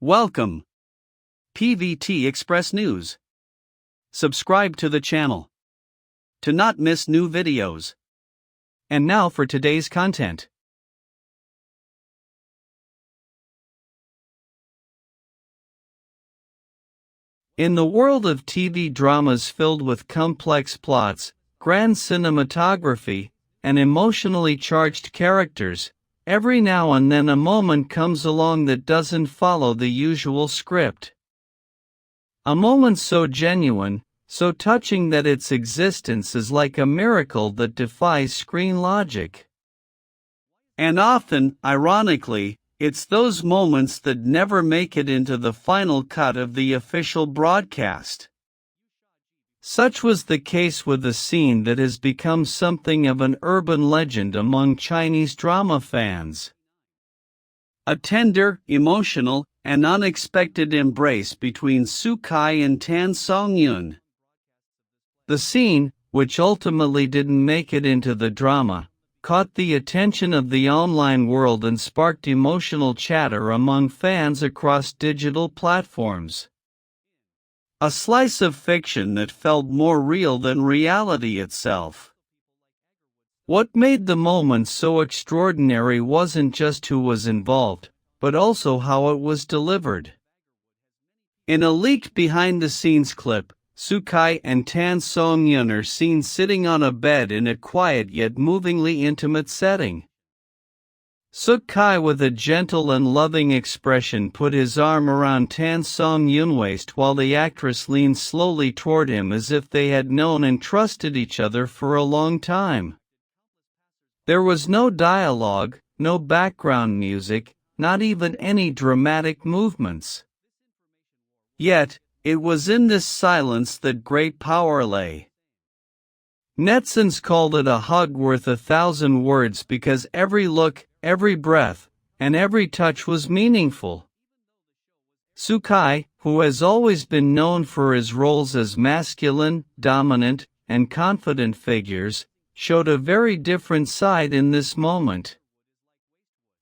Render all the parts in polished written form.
Welcome, PVT Express News. Subscribe to the channel to not miss new videos. And now for today's content. In the world of TV dramas filled with complex plots, grand cinematography, and emotionally charged characters, every now and then a moment comes along that doesn't follow the usual script. A moment so genuine, so touching that its existence is like a miracle that defies screen logic. And often, ironically, it's those moments that never make it into the final cut of the official broadcast. Such was the case with a scene that has become something of an urban legend among Chinese drama fans. A tender, emotional, and unexpected embrace between Tukhai and tansongyun. The scene, which ultimately didn't make it into the drama, caught the attention of the online world and sparked emotional chatter among fans across digital platforms. A slice of fiction that felt more real than reality itself. What made the moment so extraordinary wasn't just who was involved, but also how it was delivered. In a leaked behind-the-scenes clip, Tukhai and tansongyun are seen sitting on a bed in a quiet yet movingly intimate setting. Tukhai, with a gentle and loving expression, put his arm around tansongyun's waist while the actress leaned slowly toward him as if they had known and trusted each other for a long time. There was no dialogue, no background music, not even any dramatic movements. Yet, it was in this silence that great power lay. Netizens called it a hug worth 1,000 words because every look, every breath, and every touch was meaningful. Tukhai, who has always been known for his roles as masculine, dominant, and confident figures, showed a very different side in this moment.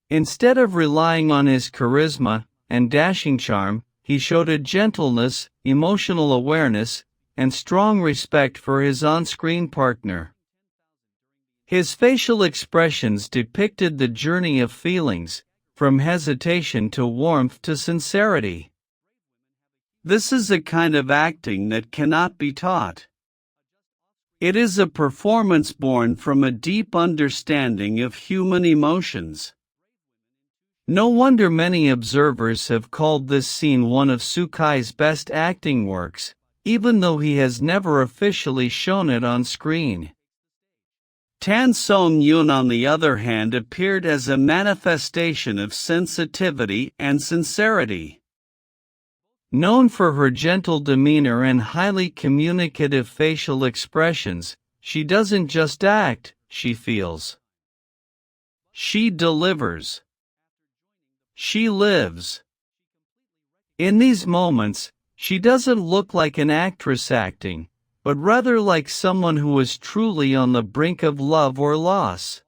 Instead of relying on his charisma and dashing charm, he showed a gentleness, emotional awareness, and strong respect for his on-screen partner. His facial expressions depicted the journey of feelings, from hesitation to warmth to sincerity. This is a kind of acting that cannot be taught. It is a performance born from a deep understanding of human emotions. No wonder many observers have called this scene one of Tukhai's best acting works, even though he has never officially shown it on screen. Tansongyun, on the other hand, appeared as a manifestation of sensitivity and sincerity. Known for her gentle demeanor and highly communicative facial expressions, she doesn't just act, she feels. She delivers. She lives. In these moments, she doesn't look like an actress acting, but rather like someone who is truly on the brink of love or loss.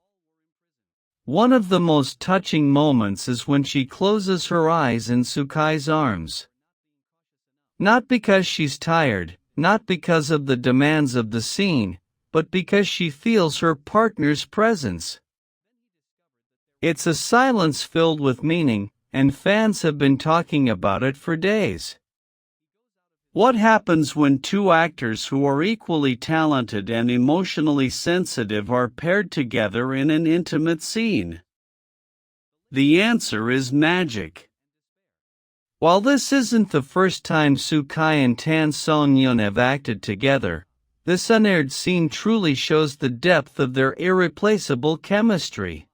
One of the most touching moments is when she closes her eyes in Tukhai's arms. Not because she's tired, not because of the demands of the scene, but because she feels her partner's presence. It's a silence filled with meaning, and fans have been talking about it for days. What happens when two actors who are equally talented and emotionally sensitive are paired together in an intimate scene? The answer is magic. While this isn't the first time Tukhai and tansongyun have acted together, this unaired scene truly shows the depth of their irreplaceable chemistry.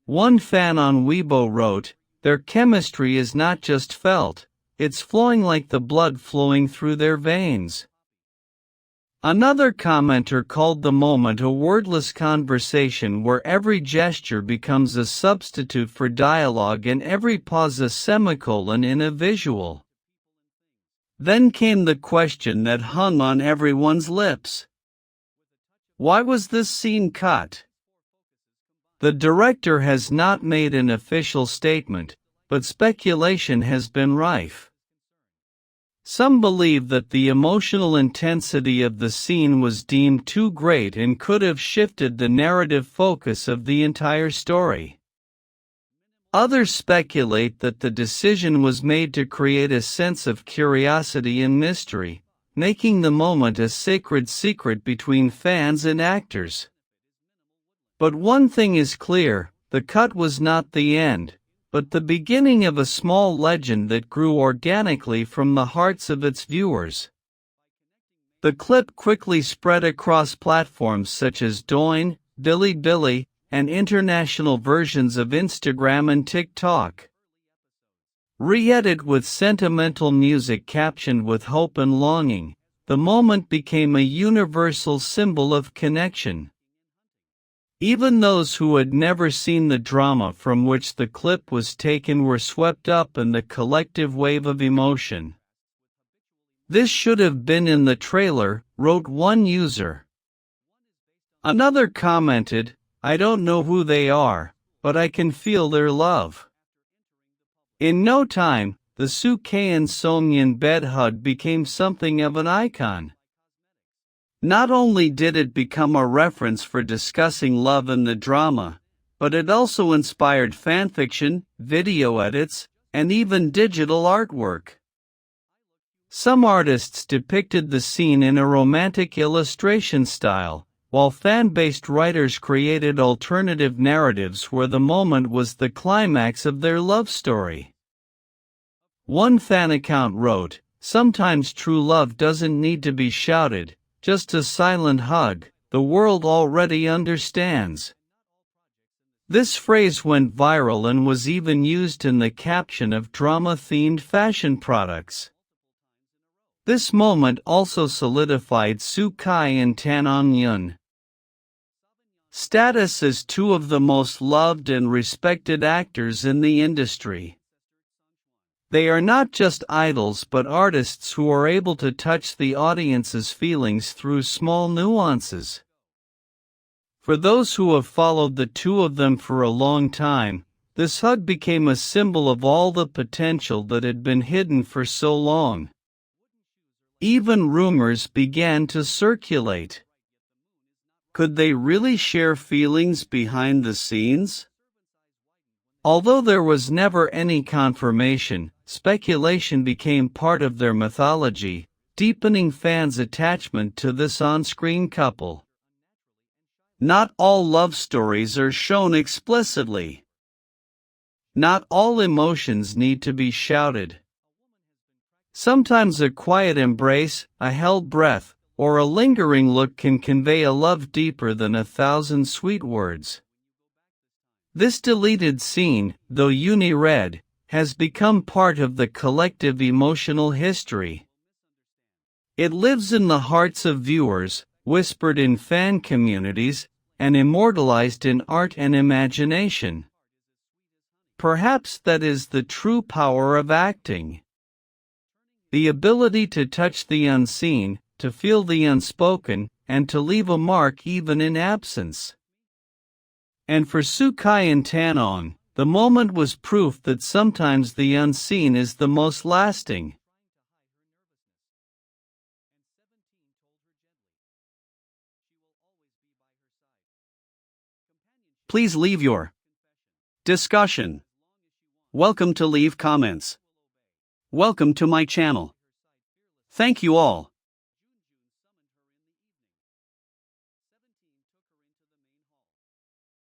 One fan on Weibo wrote, "Their chemistry is not just felt, it's flowing like the blood flowing through their veins." Another commenter called the moment a wordless conversation where every gesture becomes a substitute for dialogue and every pause a semicolon in a visual. Then came the question that hung on everyone's lips. Why was this scene cut? The director has not made an official statement, but speculation has been rife. Some believe that the emotional intensity of the scene was deemed too great and could have shifted the narrative focus of the entire story. Others speculate that the decision was made to create a sense of curiosity and mystery, making the moment a sacred secret between fans and actors. But one thing is clear, the cut was not the end, but the beginning of a small legend that grew organically from the hearts of its viewers. The clip quickly spread across platforms such as Douyin, Bilibili, and international versions of Instagram and TikTok. Re-edited with sentimental music captioned with hope and longing, the moment became a universal symbol of connection. Even those who had never seen the drama from which the clip was taken were swept up in the collective wave of emotion. "This should have been in the trailer," wrote one user. Another commented, "I don't know who they are, but I can feel their love." In no time, the tansongyun bed hug became something of an icon. Not only did it become a reference for discussing love in the drama, but it also inspired fanfiction, video edits, and even digital artwork. Some artists depicted the scene in a romantic illustration style, while fan-based writers created alternative narratives where the moment was the climax of their love story. One fan account wrote, "Sometimes true love doesn't need to be shouted, just a silent hug, the world already understands." This phrase went viral and was even used in the caption of drama-themed fashion products. This moment also solidified tukhai and tansongyun status as two of the most loved and respected actors in the industry. They are not just idols but artists who are able to touch the audience's feelings through small nuances. For those who have followed the two of them for a long time, this hug became a symbol of all the potential that had been hidden for so long. Even rumors began to circulate. Could they really share feelings behind the scenes? Although there was never any confirmation, speculation became part of their mythology, deepening fans' attachment to this on-screen couple. Not all love stories are shown explicitly. Not all emotions need to be shouted. Sometimes a quiet embrace, a held breath, or a lingering look can convey a love deeper than 1,000 sweet words. This deleted scene, though uni-read, has become part of the collective emotional history. It lives in the hearts of viewers, whispered in fan communities, and immortalized in art and imagination. Perhaps that is the true power of acting. The ability to touch the unseen, to feel the unspoken, and to leave a mark even in absence. And for tukhai and tansongyun, the moment was proof that sometimes the unseen is the most lasting. Please leave your discussion. Welcome to leave comments. Welcome to my channel. Thank you all.